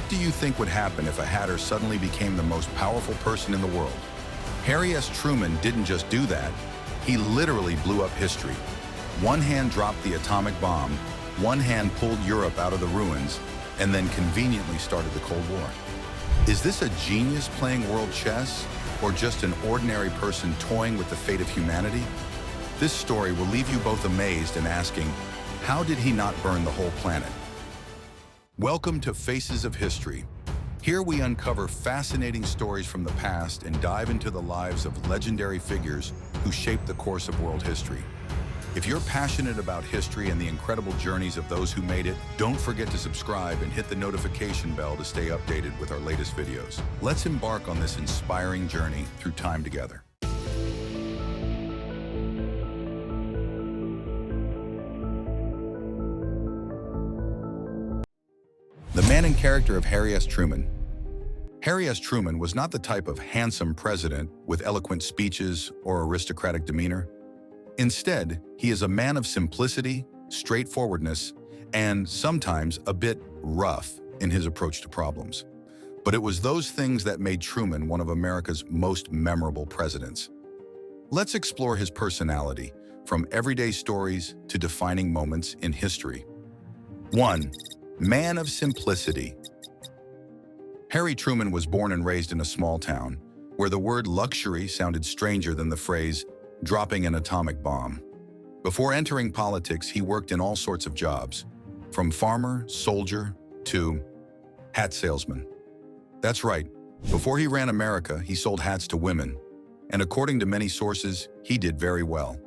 What do you think would happen if a hatter suddenly became the most powerful person in the world? Harry S. Truman didn't just do that, he literally blew up history. One hand dropped the atomic bomb, one hand pulled Europe out of the ruins, and then conveniently started the Cold War. Is this a genius playing world chess, or just an ordinary person toying with the fate of humanity? This story will leave you both amazed and asking, how did he not burn the whole planet? Welcome to Faces of History. Here we uncover fascinating stories from the past and dive into the lives of legendary figures who shaped the course of world history. If you're passionate about history and the incredible journeys of those who made it, don't forget to subscribe and hit the notification bell to stay updated with our latest videos. Let's embark on this inspiring journey through time together. The man and character of Harry S. Truman. Harry S. Truman was not the type of handsome president with eloquent speeches or aristocratic demeanor. Instead, he is a man of simplicity, straightforwardness, and sometimes a bit rough in his approach to problems. But it was those things that made Truman one of America's most memorable presidents. Let's explore his personality, from everyday stories to defining moments in history. 1. Man of simplicity. Harry Truman was born and raised in a small town, where the word luxury sounded stranger than the phrase dropping an atomic bomb. Before entering politics, he worked in all sorts of jobs, from farmer, soldier, to hat salesman. That's right, before he ran America, he sold hats to women, and according to many sources, he did very well.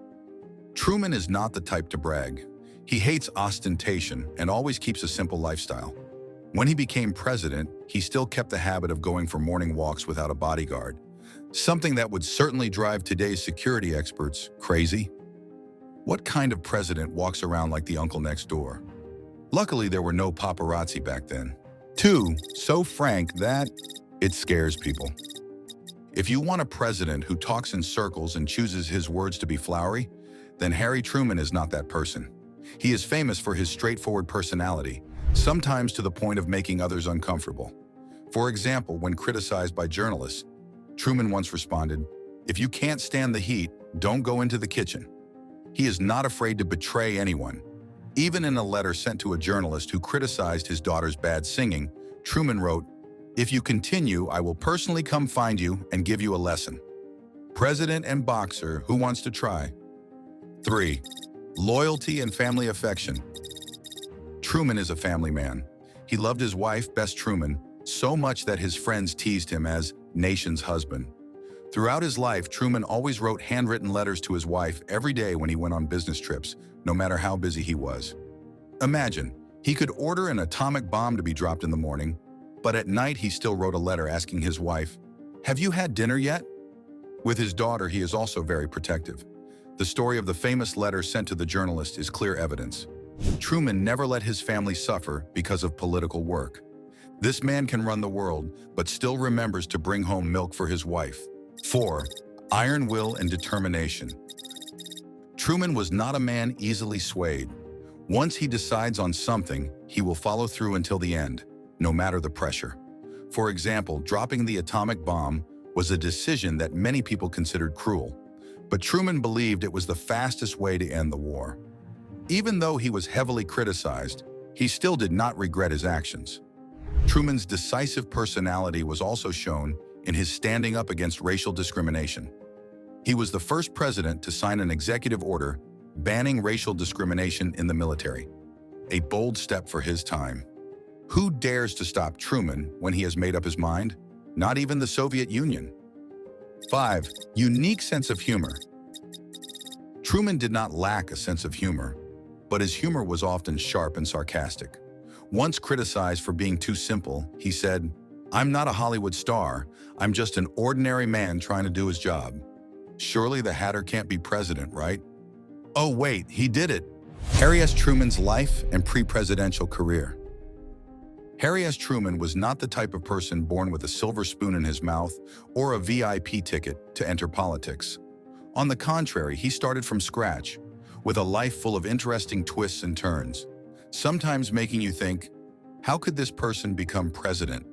Truman is not the type to brag. He hates ostentation and always keeps a simple lifestyle. When he became president, he still kept the habit of going for morning walks without a bodyguard, something that would certainly drive today's security experts crazy. What kind of president walks around like the uncle next door? Luckily, there were no paparazzi back then. 2. So frank that it scares people. If you want a president who talks in circles and chooses his words to be flowery, then Harry Truman is not that person. He is famous for his straightforward personality, sometimes to the point of making others uncomfortable. For example, when criticized by journalists, Truman once responded, "If you can't stand the heat, don't go into the kitchen." He is not afraid to betray anyone. Even in a letter sent to a journalist who criticized his daughter's bad singing, Truman wrote, "If you continue, I will personally come find you and give you a lesson." President and boxer, who wants to try? 3. Loyalty and family affection. Truman is a family man. He loved his wife, Bess Truman, so much that his friends teased him as nation's husband. Throughout his life, Truman always wrote handwritten letters to his wife every day when he went on business trips, no matter how busy he was. Imagine, he could order an atomic bomb to be dropped in the morning, but at night he still wrote a letter asking his wife, "Have you had dinner yet?" With his daughter, he is also very protective. The story of the famous letter sent to the journalist is clear evidence. Truman never let his family suffer because of political work. This man can run the world, but still remembers to bring home milk for his wife. 4. Iron will and determination. Truman was not a man easily swayed. Once he decides on something, he will follow through until the end, no matter the pressure. For example, dropping the atomic bomb was a decision that many people considered cruel, but Truman believed it was the fastest way to end the war. Even though he was heavily criticized, he still did not regret his actions. Truman's decisive personality was also shown in his standing up against racial discrimination. He was the first president to sign an executive order banning racial discrimination in the military, a bold step for his time. Who dares to stop Truman when he has made up his mind? Not even the Soviet Union. 5. Unique sense of humor. Truman did not lack a sense of humor, but his humor was often sharp and sarcastic. Once criticized for being too simple, he said, "I'm not a Hollywood star, I'm just an ordinary man trying to do his job." Surely the hatter can't be president, right? Oh wait, he did it! Harry S. Truman's life and pre-presidential career. Harry S. Truman was not the type of person born with a silver spoon in his mouth or a VIP ticket to enter politics. On the contrary, he started from scratch, with a life full of interesting twists and turns, sometimes making you think, How could this person become president?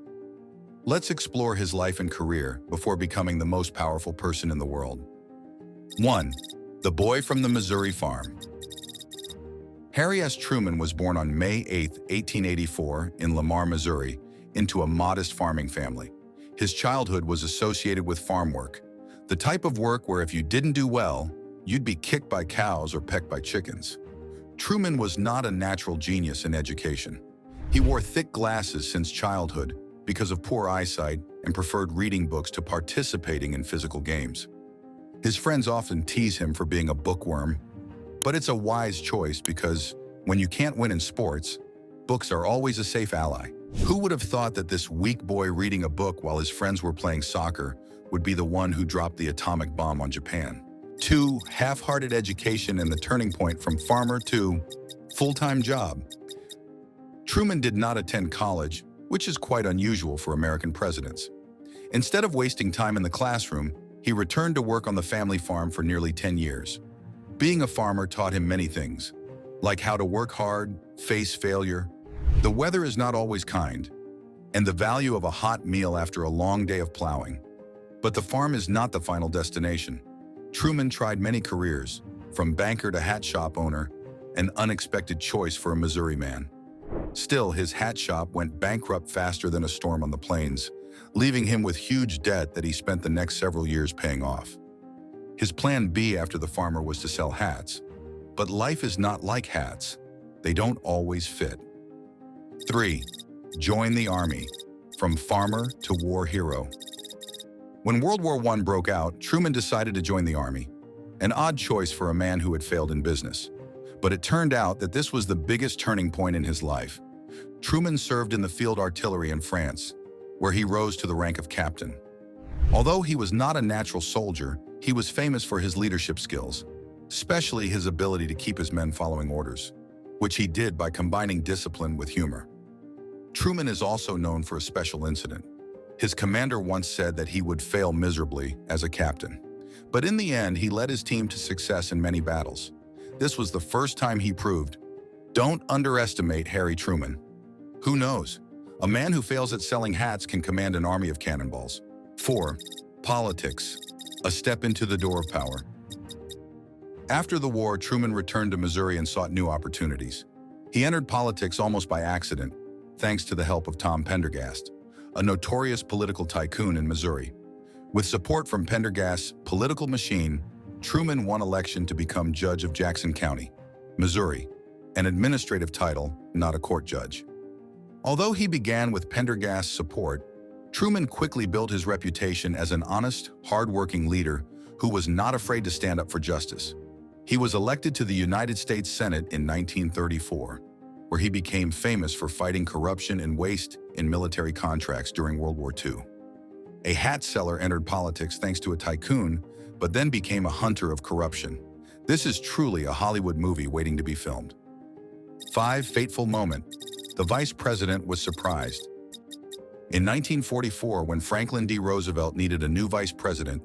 Let's explore his life and career before becoming the most powerful person in the world. 1. The boy from the Missouri farm. Harry S. Truman was born on May 8, 1884, in Lamar, Missouri, into a modest farming family. His childhood was associated with farm work, the type of work where if you didn't do well, you'd be kicked by cows or pecked by chickens. Truman was not a natural genius in education. He wore thick glasses since childhood because of poor eyesight and preferred reading books to participating in physical games. His friends often tease him for being a bookworm, but it's a wise choice because when you can't win in sports, books are always a safe ally. Who would have thought that this weak boy reading a book while his friends were playing soccer would be the one who dropped the atomic bomb on Japan? 2. Half-hearted education and the turning point from farmer to full-time job. Truman did not attend college, which is quite unusual for American presidents. Instead of wasting time in the classroom, he returned to work on the family farm for nearly 10 years. Being a farmer taught him many things, like how to work hard, face failure. The weather is not always kind, and the value of a hot meal after a long day of plowing. But the farm is not the final destination. Truman tried many careers, from banker to hat shop owner, an unexpected choice for a Missouri man. Still, his hat shop went bankrupt faster than a storm on the plains, leaving him with huge debt that he spent the next several years paying off. His plan B after the farmer was to sell hats. But life is not like hats. They don't always fit. 3. Join the Army. From farmer to war hero. When World War I broke out, Truman decided to join the Army. An odd choice for a man who had failed in business. But it turned out that this was the biggest turning point in his life. Truman served in the field artillery in France, where he rose to the rank of captain. Although he was not a natural soldier, he was famous for his leadership skills, especially his ability to keep his men following orders, which he did by combining discipline with humor. Truman is also known for a special incident. His commander once said that he would fail miserably as a captain. But in the end, he led his team to success in many battles. This was the first time he proved, don't underestimate Harry Truman. Who knows? A man who fails at selling hats can command an army of cannonballs. 4. Politics. A step into the door of power. After the war, Truman returned to Missouri and sought new opportunities. He entered politics almost by accident, thanks to the help of Tom Pendergast, a notorious political tycoon in Missouri. With support from Pendergast's political machine, Truman won election to become judge of Jackson County, Missouri, an administrative title, not a court judge. Although he began with Pendergast's support, Truman quickly built his reputation as an honest, hard-working leader who was not afraid to stand up for justice. He was elected to the United States Senate in 1934, where he became famous for fighting corruption and waste in military contracts during World War II. A hat seller entered politics thanks to a tycoon, but then became a hunter of corruption. This is truly a Hollywood movie waiting to be filmed. 5. Fateful moment. The vice president was surprised. In 1944, when Franklin D. Roosevelt needed a new vice president,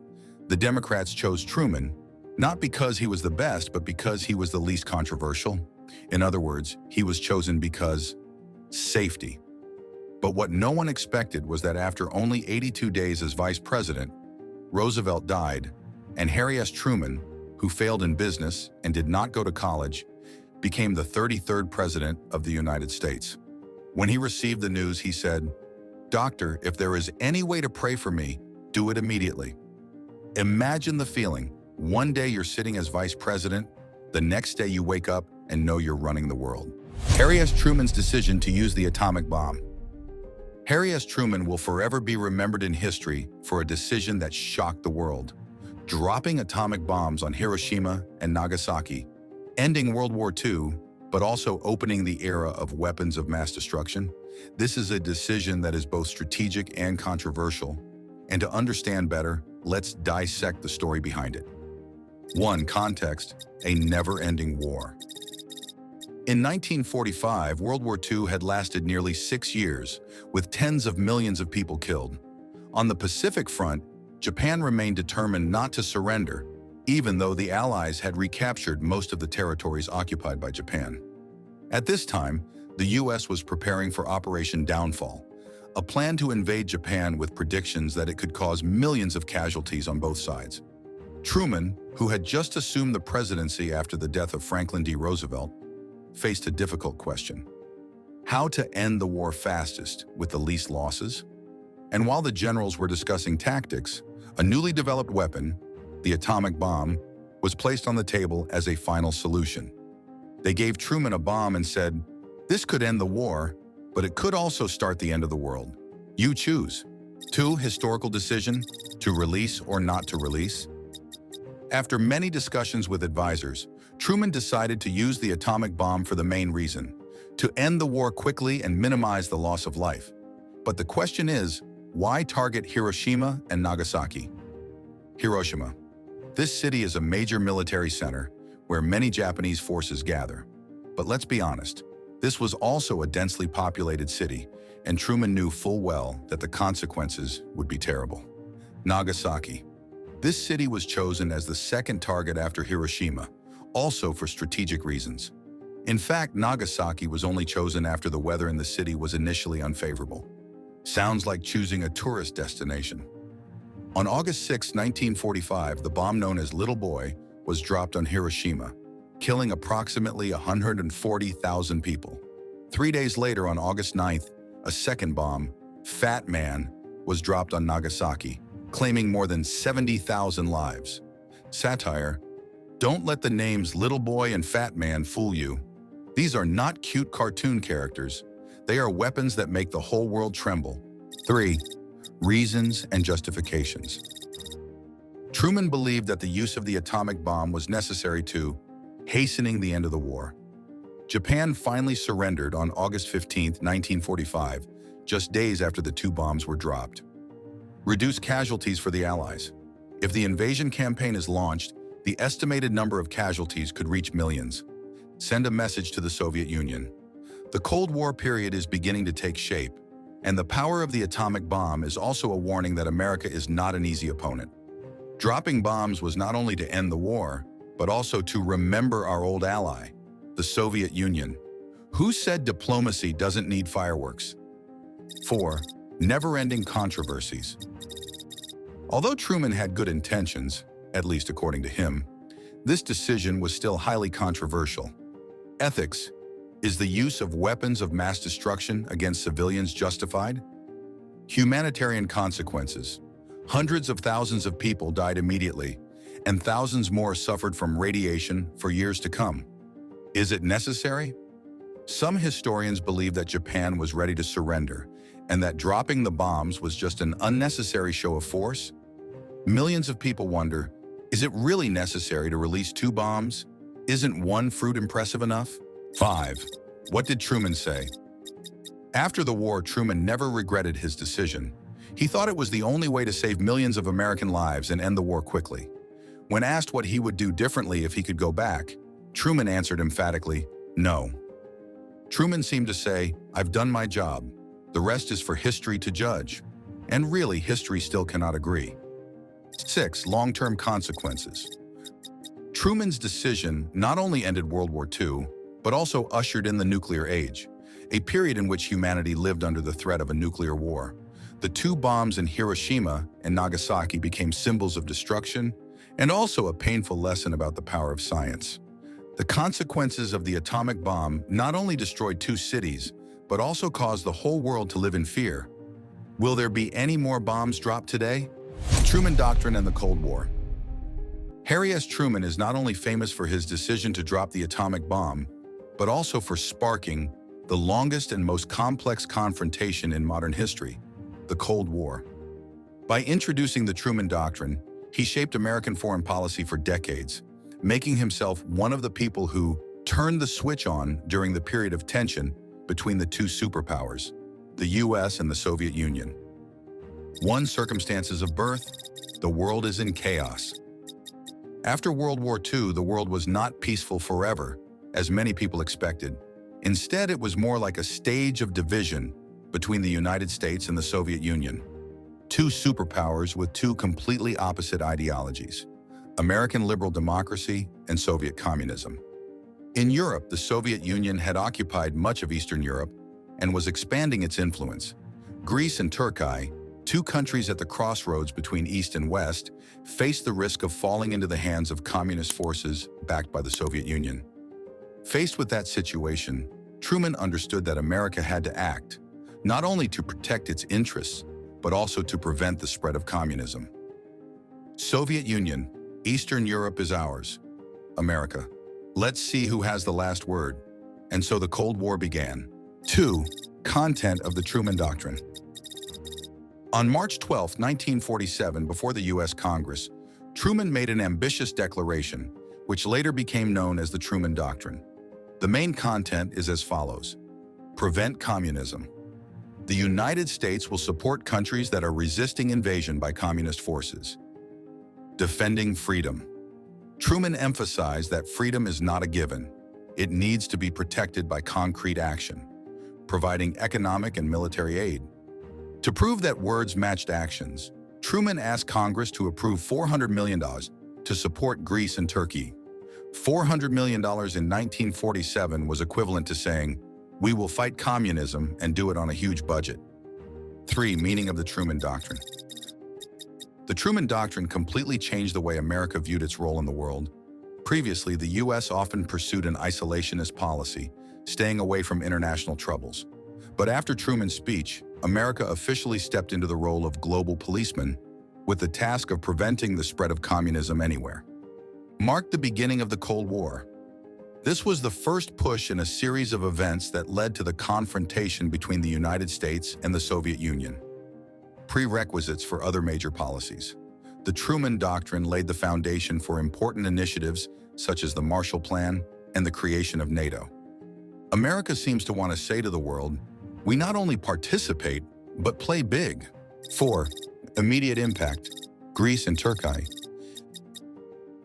the Democrats chose Truman, not because he was the best, but because he was the least controversial. In other words, he was chosen because safety. But what no one expected was that after only 82 days as vice president, Roosevelt died, and Harry S. Truman, who failed in business and did not go to college, became the 33rd president of the United States. When he received the news, he said, "Doctor, if there is any way to pray for me, do it immediately." Imagine the feeling. One day you're sitting as vice president, the next day you wake up and know you're running the world. Harry S. Truman's decision to use the atomic bomb. Harry S. Truman will forever be remembered in history for a decision that shocked the world. Dropping atomic bombs on Hiroshima and Nagasaki, ending World War II, but also opening the era of weapons of mass destruction. This is a decision that is both strategic and controversial. And to understand better, let's dissect the story behind it. 1. Context: a never-ending war. In 1945, World War II had lasted nearly 6 years, with tens of millions of people killed. On the Pacific front, Japan remained determined not to surrender, even though the Allies had recaptured most of the territories occupied by Japan. At this time, the US was preparing for Operation Downfall, a plan to invade Japan with predictions that it could cause millions of casualties on both sides. Truman, who had just assumed the presidency after the death of Franklin D. Roosevelt, faced a difficult question: how to end the war fastest with the least losses? And while the generals were discussing tactics, a newly developed weapon, the atomic bomb, was placed on the table as a final solution. They gave Truman a bomb and said, "This could end the war, but it could also start the end of the world. You choose." 2. Historical decision: to release or not to release. After many discussions with advisors, Truman decided to use the atomic bomb for the main reason: to end the war quickly and minimize the loss of life. But the question is, why target Hiroshima and Nagasaki? Hiroshima. This city is a major military center where many Japanese forces gather. But let's be honest, this was also a densely populated city, and Truman knew full well that the consequences would be terrible. Nagasaki. This city was chosen as the second target after Hiroshima, also for strategic reasons. In fact, Nagasaki was only chosen after the weather in the city was initially unfavorable. Sounds like choosing a tourist destination. On August 6, 1945, the bomb known as Little Boy was dropped on Hiroshima, killing approximately 140,000 people. 3 days later, on August 9th, a second bomb, Fat Man, was dropped on Nagasaki, claiming more than 70,000 lives. Satire: don't let the names Little Boy and Fat Man fool you. These are not cute cartoon characters. They are weapons that make the whole world tremble. 3. Reasons and justifications. Truman believed that the use of the atomic bomb was necessary to hastening the end of the war. Japan finally surrendered on August 15, 1945, just days after the 2 bombs were dropped. Reduce casualties for the Allies. If the invasion campaign is launched, the estimated number of casualties could reach millions. Send a message to the Soviet Union. The Cold War period is beginning to take shape, and the power of the atomic bomb is also a warning that America is not an easy opponent. Dropping bombs was not only to end the war, but also to remember our old ally, the Soviet Union. Who said diplomacy doesn't need fireworks? 4. Never-ending controversies. Although Truman had good intentions, at least according to him, this decision was still highly controversial. Ethics: is the use of weapons of mass destruction against civilians justified? Humanitarian consequences: hundreds of thousands of people died immediately, and thousands more suffered from radiation for years to come. Is it necessary? Some historians believe that Japan was ready to surrender, and that dropping the bombs was just an unnecessary show of force. Millions of people wonder, is it really necessary to release 2 bombs? Isn't 1 fruit impressive enough? 5. What did Truman say? After the war, Truman never regretted his decision. He thought it was the only way to save millions of American lives and end the war quickly. When asked what he would do differently if he could go back, Truman answered emphatically, no. Truman seemed to say, I've done my job. The rest is for history to judge. And really, history still cannot agree. 6. Long-term consequences. Truman's decision not only ended World War II, but also ushered in the nuclear age, a period in which humanity lived under the threat of a nuclear war. The 2 bombs in Hiroshima and Nagasaki became symbols of destruction and also a painful lesson about the power of science. The consequences of the atomic bomb not only destroyed 2 cities, but also caused the whole world to live in fear. Will there be any more bombs dropped today? Truman Doctrine and the Cold War. Harry S. Truman is not only famous for his decision to drop the atomic bomb, but also for sparking the longest and most complex confrontation in modern history, the Cold War. By introducing the Truman Doctrine, he shaped American foreign policy for decades, making himself one of the people who turned the switch on during the period of tension between the 2 superpowers, the US and the Soviet Union. 1. Circumstances of birth: the world is in chaos. After World War II, the world was not peaceful forever, as many people expected. Instead, it was more like a stage of division between the United States and the Soviet Union. 2 superpowers with 2 completely opposite ideologies: American liberal democracy and Soviet communism. In Europe, the Soviet Union had occupied much of Eastern Europe and was expanding its influence. Greece and Turkey, two countries at the crossroads between East and West, faced the risk of falling into the hands of communist forces backed by the Soviet Union. Faced with that situation, Truman understood that America had to act, not only to protect its interests, but also to prevent the spread of communism. Soviet Union, Eastern Europe is ours. America. Let's see who has the last word. And so the Cold War began. 2. Content of the Truman Doctrine. On March 12, 1947, before the U.S. Congress, Truman made an ambitious declaration, which later became known as the Truman Doctrine. The main content is as follows. Prevent communism. The United States will support countries that are resisting invasion by communist forces. Defending freedom. Truman emphasized that freedom is not a given. It needs to be protected by concrete action, providing economic and military aid. To prove that words matched actions, Truman asked Congress to approve $400 million to support Greece and Turkey. $400 million in 1947 was equivalent to saying, "We will fight communism and do it on a huge budget." 3. Meaning of the Truman Doctrine. The Truman Doctrine completely changed the way America viewed its role in the world. Previously, the U.S. often pursued an isolationist policy, staying away from international troubles. But after Truman's speech, America officially stepped into the role of global policeman, with the task of preventing the spread of communism anywhere. Marked the beginning of the Cold War. This was the first push in a series of events that led to the confrontation between the United States and the Soviet Union. Prerequisites for other major policies. The Truman Doctrine laid the foundation for important initiatives such as the Marshall Plan and the creation of NATO. America seems to want to say to the world, we not only participate, but play big. 4. Immediate impact. Greece and Turkey.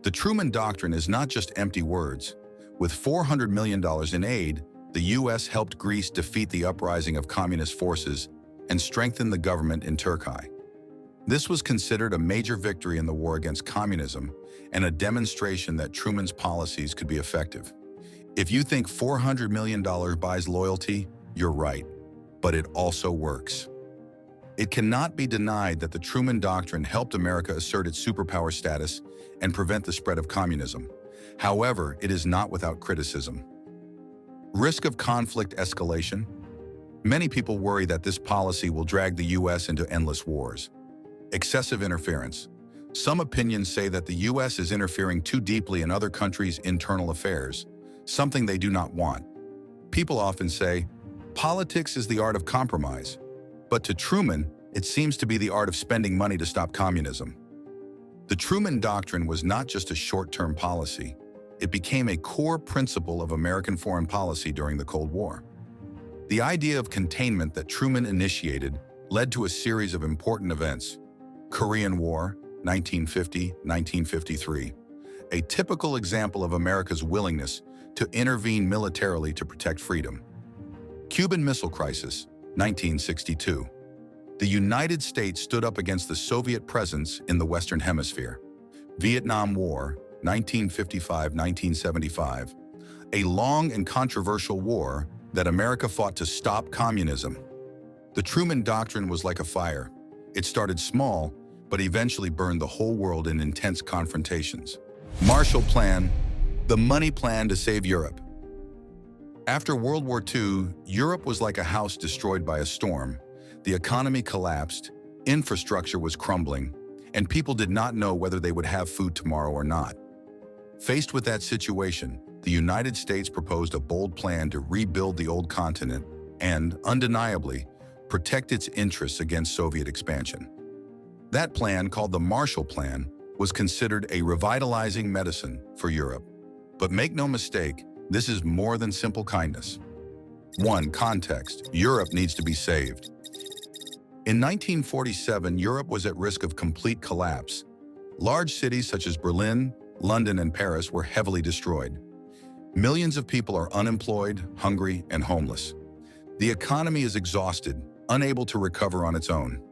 The Truman Doctrine is not just empty words. With $400 million in aid, the U.S. helped Greece defeat the uprising of communist forces and strengthen the government in Turkey. This was considered a major victory in the war against communism and a demonstration that Truman's policies could be effective. If you think $400 million buys loyalty, you're right, but it also works. It cannot be denied that the Truman Doctrine helped America assert its superpower status and prevent the spread of communism. However, it is not without criticism. Risk of conflict escalation. Many people worry that this policy will drag the U.S. into endless wars. Excessive interference. Some opinions say that the U.S. is interfering too deeply in other countries' internal affairs, something they do not want. People often say, politics is the art of compromise. But to Truman, it seems to be the art of spending money to stop communism. The Truman Doctrine was not just a short-term policy. It became a core principle of American foreign policy during the Cold War. The idea of containment that Truman initiated led to a series of important events. Korean War, 1950-1953, a typical example of America's willingness to intervene militarily to protect freedom. Cuban Missile Crisis, 1962. The United States stood up against the Soviet presence in the Western Hemisphere. Vietnam War, 1955-1975, a long and controversial war that America fought to stop communism. The Truman Doctrine was like a fire. It started small, but eventually burned the whole world in intense confrontations. Marshall Plan, the money plan to save Europe. After World War II, Europe was like a house destroyed by a storm. The economy collapsed, infrastructure was crumbling, and people did not know whether they would have food tomorrow or not. Faced with that situation, the United States proposed a bold plan to rebuild the old continent and, undeniably, protect its interests against Soviet expansion. That plan, called the Marshall Plan, was considered a revitalizing medicine for Europe. But make no mistake, this is more than simple kindness. 1. Context. Europe needs to be saved. In 1947, Europe was at risk of complete collapse. Large cities such as Berlin, London, and Paris were heavily destroyed. Millions of people are unemployed, hungry, and homeless. The economy is exhausted, unable to recover on its own.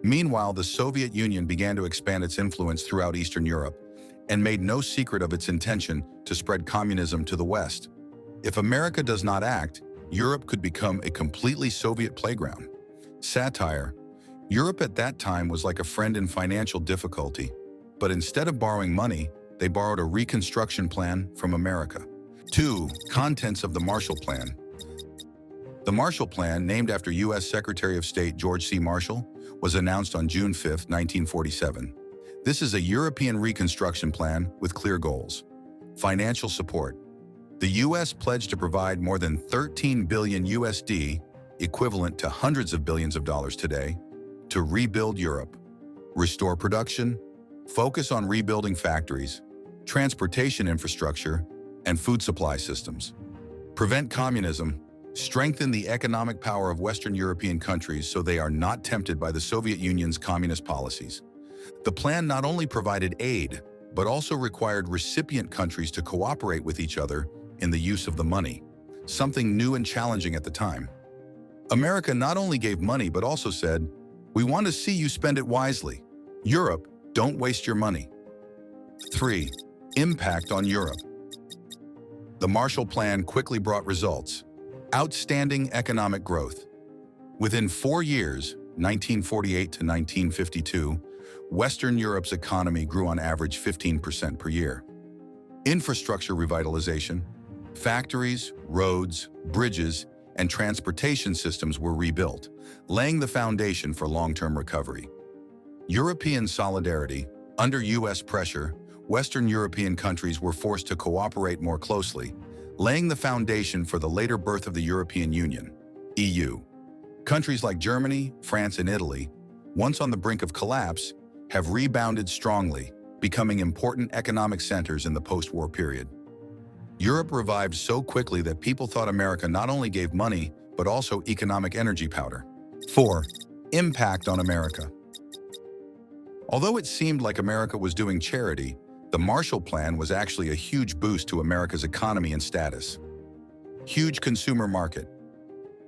Meanwhile, the Soviet Union began to expand its influence throughout Eastern Europe, and made no secret of its intention to spread communism to the West. If America does not act, Europe could become a completely Soviet playground. Satire. Europe at that time was like a friend in financial difficulty, but instead of borrowing money, they borrowed a reconstruction plan from America. 2. Contents of the Marshall Plan. The Marshall Plan, named after U.S. Secretary of State George C. Marshall, was announced on June 5, 1947. This is a European reconstruction plan with clear goals. Financial support. The U.S. pledged to provide more than 13 billion USD, equivalent to hundreds of billions of dollars today, to rebuild Europe. Restore production, focus on rebuilding factories, transportation infrastructure, and food supply systems. Prevent communism, strengthen the economic power of Western European countries so they are not tempted by the Soviet Union's communist policies. The plan not only provided aid, but also required recipient countries to cooperate with each other in the use of the money, something new and challenging at the time. America not only gave money but also said, "We want to see you spend it wisely. Europe, don't waste your money." 3. Impact on Europe. The Marshall Plan quickly brought results. Outstanding economic growth. Within 4 years, 1948 to 1952, Western Europe's economy grew on average 15% per year. Infrastructure revitalization. Factories, roads, bridges, and transportation systems were rebuilt, laying the foundation for long-term recovery. European solidarity. Under U.S. pressure, Western European countries were forced to cooperate more closely, laying the foundation for the later birth of the European Union, EU. Countries like Germany, France, and Italy, once on the brink of collapse, have rebounded strongly, becoming important economic centers in the post-war period. Europe revived so quickly that people thought America not only gave money, but also economic energy powder. 4. Impact on America. Although it seemed like America was doing charity, the Marshall Plan was actually a huge boost to America's economy and status. Huge consumer market.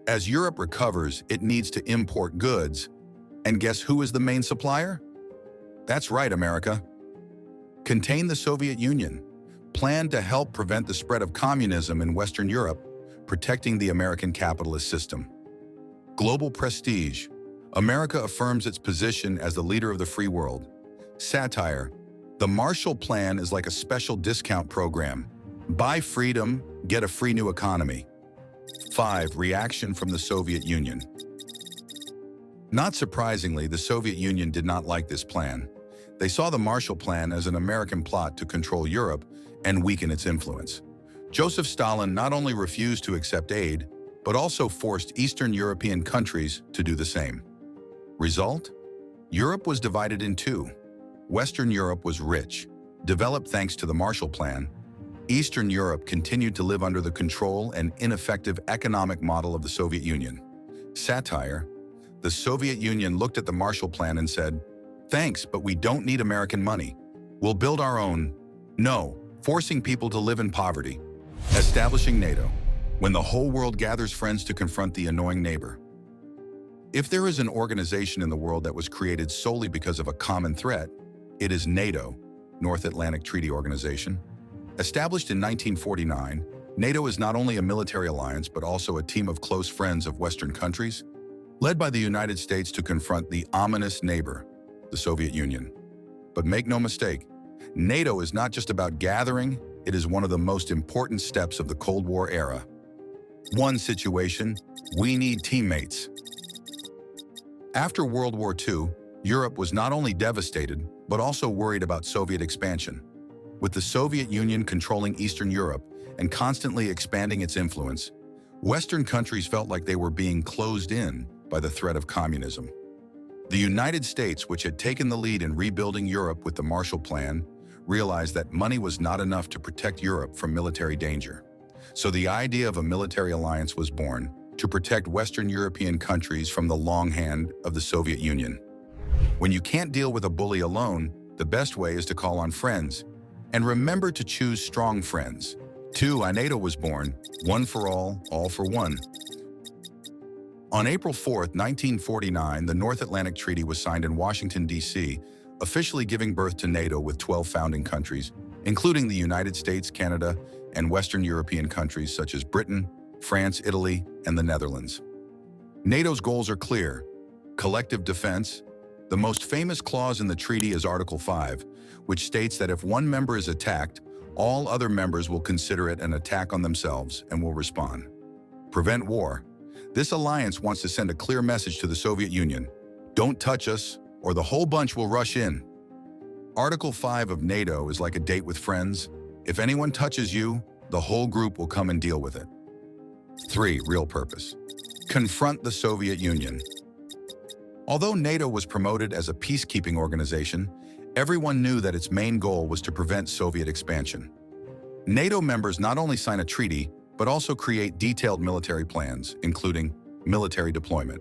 As Europe recovers, it needs to import goods. And guess who is the main supplier? That's right, America. Contain the Soviet Union. Planned to help prevent the spread of communism in Western Europe, protecting the American capitalist system. Global prestige. America affirms its position as the leader of the free world. Satire. The Marshall Plan is like a special discount program. Buy freedom, get a free new economy. 5. Reaction from the Soviet Union. Not surprisingly, the Soviet Union did not like this plan. They saw the Marshall Plan as an American plot to control Europe and weaken its influence. Joseph Stalin not only refused to accept aid, but also forced Eastern European countries to do the same. Result? Europe was divided in two. Western Europe was rich, developed thanks to the Marshall Plan. Eastern Europe continued to live under the control and ineffective economic model of the Soviet Union. Satire. The Soviet Union looked at the Marshall Plan and said, "Thanks, but we don't need American money. We'll build our own." No, forcing people to live in poverty. Establishing NATO. When the whole world gathers friends to confront the annoying neighbor. If there is an organization in the world that was created solely because of a common threat, it is NATO, North Atlantic Treaty Organization. Established in 1949, NATO is not only a military alliance but also a team of close friends of Western countries, led by the United States to confront the ominous neighbor, the Soviet Union. But make no mistake, NATO is not just about gathering, it is one of the most important steps of the Cold War era. One situation, we need teammates. After World War II, Europe was not only devastated, but also worried about Soviet expansion. With the Soviet Union controlling Eastern Europe and constantly expanding its influence, Western countries felt like they were being closed in by the threat of communism. The United States, which had taken the lead in rebuilding Europe with the Marshall Plan, realized that money was not enough to protect Europe from military danger. So the idea of a military alliance was born to protect Western European countries from the long hand of the Soviet Union. When you can't deal with a bully alone, the best way is to call on friends. And remember to choose strong friends. 2. NATO was born, one for all for one. On April 4, 1949, the North Atlantic Treaty was signed in Washington, D.C., officially giving birth to NATO with 12 founding countries, including the United States, Canada, and Western European countries such as Britain, France, Italy, and the Netherlands. NATO's goals are clear: collective defense. The most famous clause in the treaty is Article 5, which states that if one member is attacked, all other members will consider it an attack on themselves and will respond. Prevent war. This alliance wants to send a clear message to the Soviet Union: don't touch us, or the whole bunch will rush in. Article 5 of NATO is like a date with friends. If anyone touches you, the whole group will come and deal with it. 3. Real purpose. Confront the Soviet Union. Although NATO was promoted as a peacekeeping organization, everyone knew that its main goal was to prevent Soviet expansion. NATO members not only sign a treaty, but also create detailed military plans, including military deployment.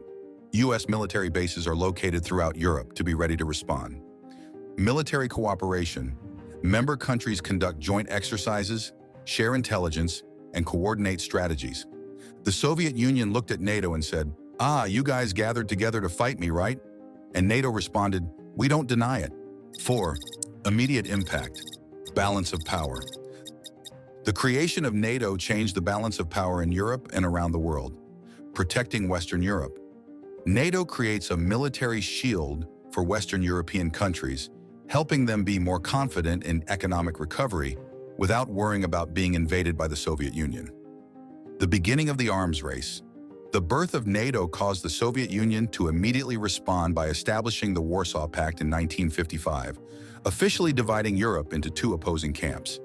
U.S. military bases are located throughout Europe to be ready to respond. Military cooperation. Member countries conduct joint exercises, share intelligence, and coordinate strategies. The Soviet Union looked at NATO and said, "Ah, you guys gathered together to fight me, right?" And NATO responded, "We don't deny it." 4. Immediate impact. Balance of power. The creation of NATO changed the balance of power in Europe and around the world, protecting Western Europe. NATO creates a military shield for Western European countries, helping them be more confident in economic recovery without worrying about being invaded by the Soviet Union. The beginning of the arms race. The birth of NATO caused the Soviet Union to immediately respond by establishing the Warsaw Pact in 1955, officially dividing Europe into two opposing camps.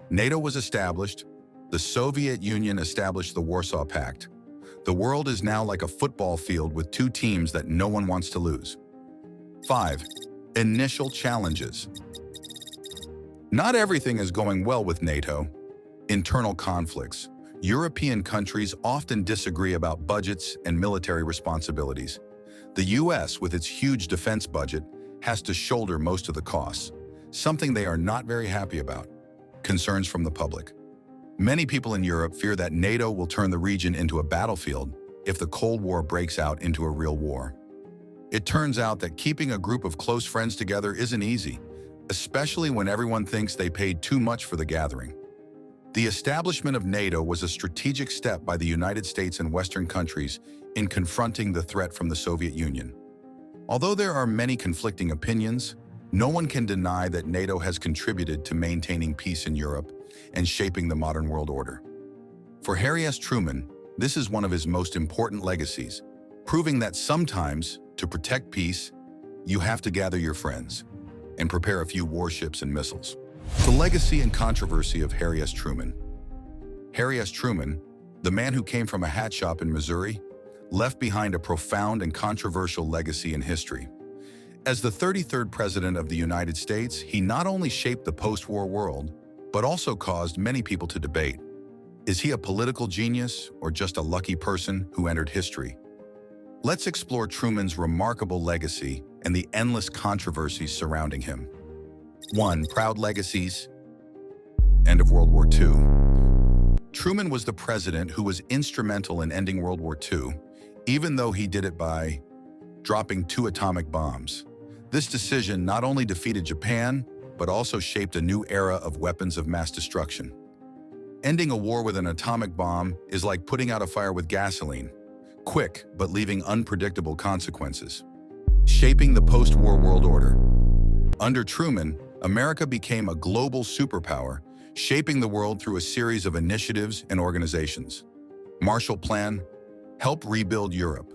NATO was established, the Soviet Union established the Warsaw Pact. The world is now like a football field with two teams that no one wants to lose. 5. Initial challenges. Not everything is going well with NATO. Internal conflicts. European countries often disagree about budgets and military responsibilities. The US, with its huge defense budget, has to shoulder most of the costs, something they are not very happy about. Concerns from the public. Many people in Europe fear that NATO will turn the region into a battlefield if the Cold War breaks out into a real war. It turns out that keeping a group of close friends together isn't easy, especially when everyone thinks they paid too much for the gathering. The establishment of NATO was a strategic step by the United States and Western countries in confronting the threat from the Soviet Union. Although there are many conflicting opinions, no one can deny that NATO has contributed to maintaining peace in Europe and shaping the modern world order. For Harry S. Truman, this is one of his most important legacies, proving that sometimes, to protect peace, you have to gather your friends and prepare a few warships and missiles. The legacy and controversy of Harry S. Truman. Harry S. Truman, the man who came from a hat shop in Missouri, left behind a profound and controversial legacy in history. As the 33rd President of the United States, he not only shaped the post-war world, but also caused many people to debate. Is he a political genius or just a lucky person who entered history? Let's explore Truman's remarkable legacy and the endless controversies surrounding him. 1. Proud legacies. End of World War II. Truman was the president who was instrumental in ending World War II, even though he did it by dropping 2 atomic bombs. This decision not only defeated Japan, but also shaped a new era of weapons of mass destruction. Ending a war with an atomic bomb is like putting out a fire with gasoline, quick but leaving unpredictable consequences. Shaping the post-war world order. Under Truman, America became a global superpower, shaping the world through a series of initiatives and organizations. Marshall Plan, help rebuild Europe,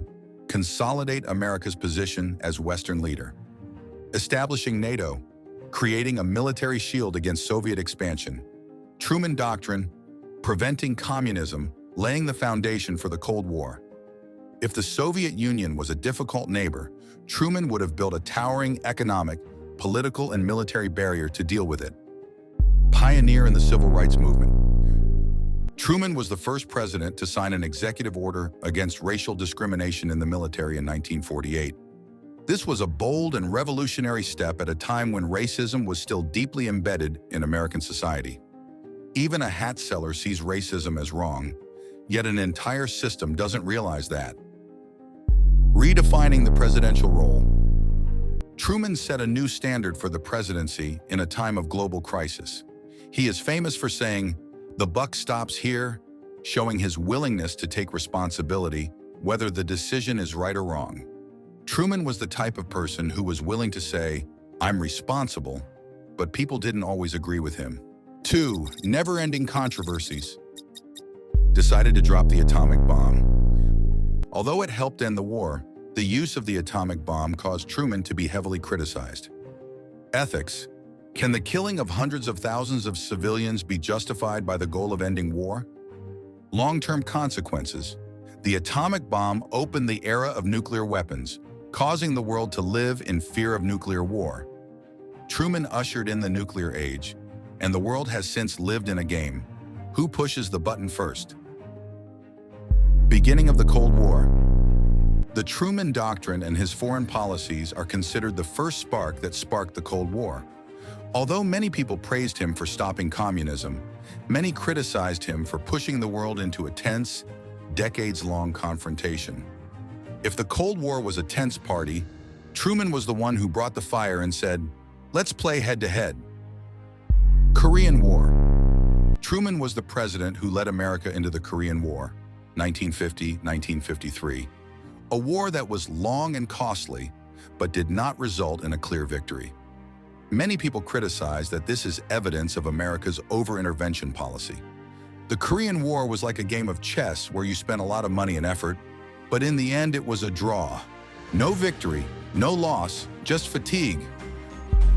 consolidate America's position as Western leader. Establishing NATO, creating a military shield against Soviet expansion. Truman Doctrine, preventing communism, laying the foundation for the Cold War. If the Soviet Union was a difficult neighbor, Truman would have built a towering economic, political, and military barrier to deal with it. Pioneer in the civil rights movement. Truman was the first president to sign an executive order against racial discrimination in the military in 1948. This was a bold and revolutionary step at a time when racism was still deeply embedded in American society. Even a hat seller sees racism as wrong, yet an entire system doesn't realize that. Redefining the presidential role. Truman set a new standard for the presidency in a time of global crisis. He is famous for saying, "The buck stops here," showing his willingness to take responsibility, whether the decision is right or wrong. Truman was the type of person who was willing to say, "I'm responsible," but people didn't always agree with him. 2. Never-ending controversies. Decided to drop the atomic bomb. Although it helped end the war, the use of the atomic bomb caused Truman to be heavily criticized. Ethics. Can the killing of hundreds of thousands of civilians be justified by the goal of ending war? Long-term consequences. The atomic bomb opened the era of nuclear weapons, causing the world to live in fear of nuclear war. Truman ushered in the nuclear age, and the world has since lived in a game. Who pushes the button first? Beginning of the Cold War. The Truman Doctrine and his foreign policies are considered the first spark that sparked the Cold War. Although many people praised him for stopping communism, many criticized him for pushing the world into a tense, decades-long confrontation. If the Cold War was a tense party, Truman was the one who brought the fire and said, "Let's play head-to-head." Korean War. Truman was the president who led America into the Korean War, 1950-1953, a war that was long and costly, but did not result in a clear victory. Many people criticize that this is evidence of America's over-intervention policy. The Korean War was like a game of chess where you spent a lot of money and effort, but in the end it was a draw. No victory, no loss, just fatigue.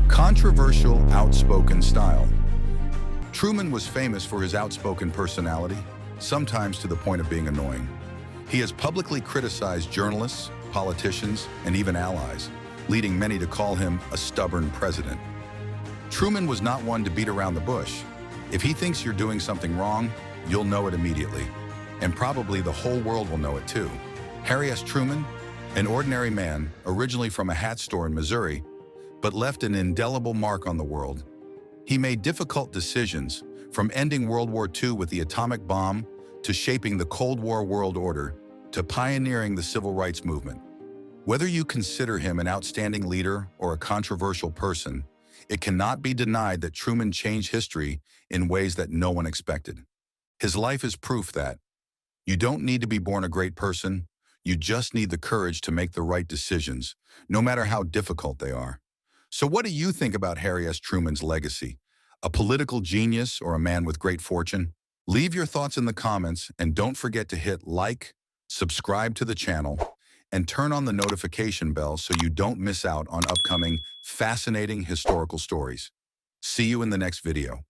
Controversial, outspoken style. Truman was famous for his outspoken personality, sometimes to the point of being annoying. He has publicly criticized journalists, politicians, and even allies, leading many to call him a stubborn president. Truman was not one to beat around the bush. If he thinks you're doing something wrong, you'll know it immediately. And probably the whole world will know it too. Harry S. Truman, an ordinary man, originally from a hat store in Missouri, but left an indelible mark on the world. He made difficult decisions, from ending World War II with the atomic bomb, to shaping the Cold War world order, to pioneering the civil rights movement. Whether you consider him an outstanding leader or a controversial person, it cannot be denied that Truman changed history in ways that no one expected. His life is proof that you don't need to be born a great person, you just need the courage to make the right decisions, no matter how difficult they are. So what do you think about Harry S. Truman's legacy? A political genius or a man with great fortune? Leave your thoughts in the comments and don't forget to hit like, subscribe to the channel, and turn on the notification bell so you don't miss out on upcoming fascinating historical stories. See you in the next video.